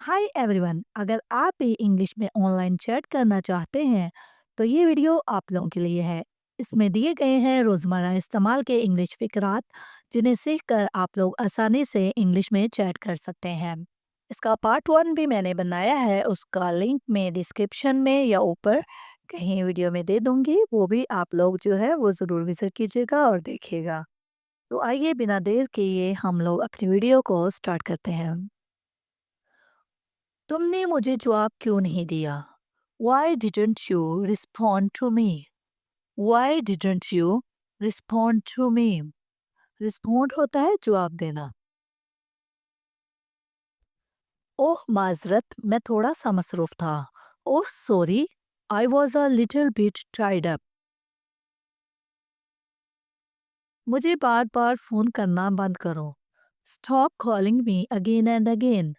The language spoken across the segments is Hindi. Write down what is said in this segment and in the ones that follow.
हाय एवरीवन, अगर आप भी इंग्लिश में ऑनलाइन चैट करना चाहते हैं तो ये वीडियो आप लोगों के लिए है। इसमें दिए गए हैं रोज़मर्रा इस्तेमाल के इंग्लिश फिकरात जिन्हें सीखकर आप लोग आसानी से इंग्लिश में चैट कर सकते हैं। इसका पार्ट वन भी मैंने बनाया है, उसका लिंक मैं डिस्क्रिप्शन में या ऊपर कहीं वीडियो में दे दूंगी, वो भी आप लोग जो है वो ज़रूर विजिट कीजिएगा और देखिएगा। तो आइए बिना देर किए हम लोग अपनी वीडियो को स्टार्ट करते हैं। तुमने मुझे जवाब क्यों नहीं दिया? Why didn't you respond to me? Why didn't you respond to me? Respond होता है जवाब देना। ओह माजरत, मैं थोड़ा सा मसरूफ था। Oh sorry, I was a little bit tied up. मुझे बार बार फोन करना बंद करो। Stop calling me again and again.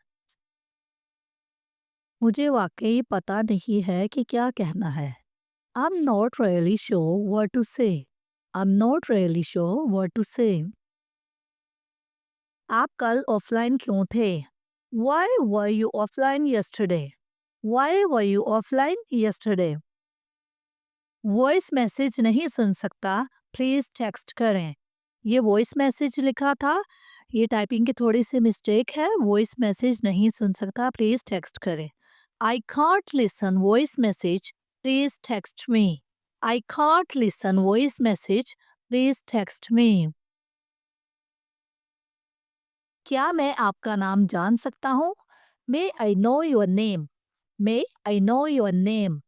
मुझे वाकई पता नहीं है कि क्या कहना है। I'm not really sure what to say. I'm not really sure what to say. आप कल ऑफलाइन क्यों थे? Why were you offline yesterday? Why were you offline yesterday? Voice message नहीं सुन सकता, प्लीज टेक्स्ट करें। ये वॉइस मैसेज लिखा था, ये टाइपिंग की थोड़ी सी मिस्टेक है। वॉइस मैसेज नहीं सुन सकता, प्लीज टेक्स्ट करें। I can't listen voice message, please text me. I can't listen voice message, please text me. क्या मैं आपका नाम जान सकता हूँ? May I know your name. May I know your name.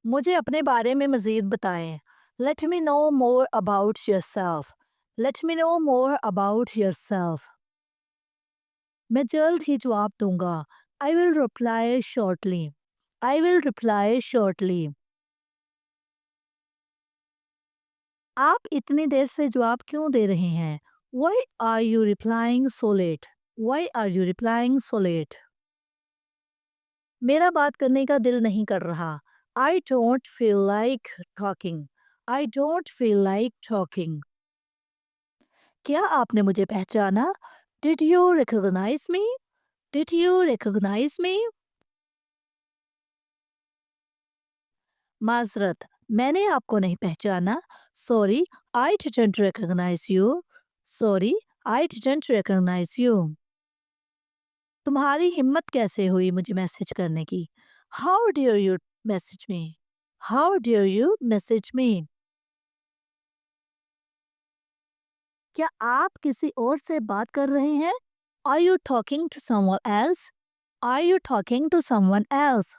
मुझे अपने बारे में मज़ीद बताएं। Let me know more about yourself. Let me know more about yourself. मैं जल्द ही जवाब दूंगा। I will reply shortly. I will reply shortly. आप इतनी देर से जवाब क्यों दे रहे हैं? Why are you replying so late? Why are you replying so late? मेरा बात करने का दिल नहीं कर रहा। I don't feel like talking. I don't feel like talking. क्या आपने मुझे पहचाना? Did you recognise me? Did you recognise me? माजरत, मैंने आपको नहीं पहचाना। Sorry, I didn't recognise you. Sorry, I didn't recognise you. तुम्हारी हिम्मत कैसे हुई मुझे मैसेज करने की? How dare you message me? How dare you message me? क्या आप किसी और से बात कर रहे हैं? Are you talking to someone else? Are you talking to someone else?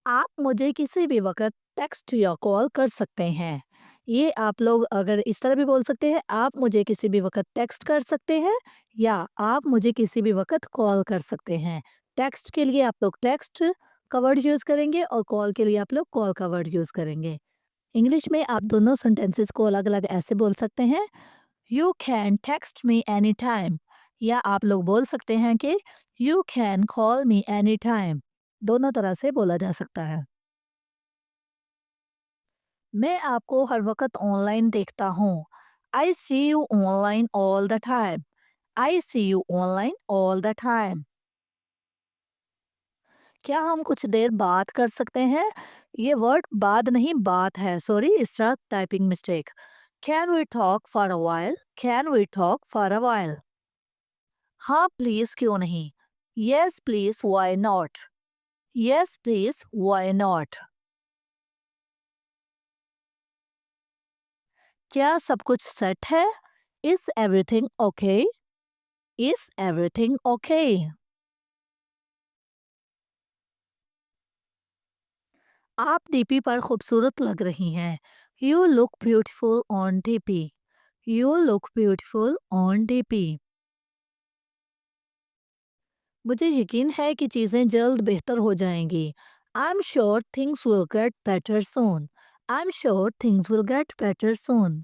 आप मुझे किसी भी वक़्त टेक्स्ट या कॉल कर सकते हैं। ये आप लोग अगर इस तरह भी बोल सकते हैं, आप मुझे किसी भी वक़्त टेक्स्ट कर सकते हैं या आप मुझे किसी भी वक़्त कॉल कर सकते हैं। टेक्स्ट के लिए आप लोग टेक्स्ट का वर्ड यूज़ करेंगे और कॉल के लिए आप लोग कॉल का वर्ड यूज़ करेंगे। इंग्लिश में आप दोनों सेंटेंसेस को अलग-अलग ऐसे बोल सकते हैं, you can text me any time, या आप लोग बोल सकते हैं कि you can call me any time. दोनों तरह से बोला जा सकता है। मैं आपको हर वक़्त ऑनलाइन देखता हूँ। I see you online all the time. I see you online all the time. क्या हम कुछ देर बात कर सकते हैं? ये वर्ड बाद नहीं बात है, सॉरी, इसका typing mistake. Can we talk for a while? Can we talk for a while? हाँ प्लीज, क्यों नहीं? Yes please, why not? Yes please, why not? क्या सब कुछ सेट है? Is everything okay? Is everything okay? आप डीपी पर खूबसूरत लग रही हैं। You look beautiful on DP. You look beautiful on DP. मुझे यकीन है कि चीज़ें जल्द बेहतर हो जाएंगी। I am sure things will get better soon. I am sure things will get better soon.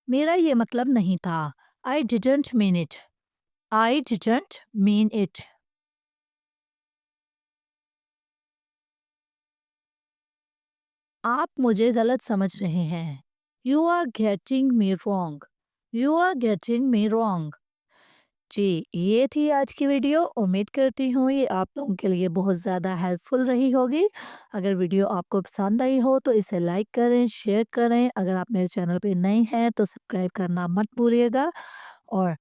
मेरा ये मतलब नहीं था। I didn't mean it. I didn't mean it. आप मुझे गलत समझ रहे हैं। You are getting me wrong. You are getting me wrong. जी, ये थी आज की वीडियो। उम्मीद करती हूँ ये आप लोगों के लिए बहुत ज़्यादा हेल्पफुल रही होगी। अगर वीडियो आपको पसंद आई हो तो इसे लाइक करें, शेयर करें। अगर आप मेरे चैनल पे नए हैं तो सब्सक्राइब करना मत भूलिएगा और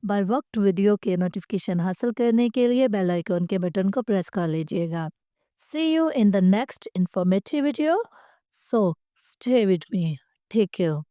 बर वक्त वीडियो के नोटिफिकेशन हासिल करने के लिए बेल आइकन के बटन को प्रेस कर लीजिएगा। See you in the next informative video. So stay with me. Take care.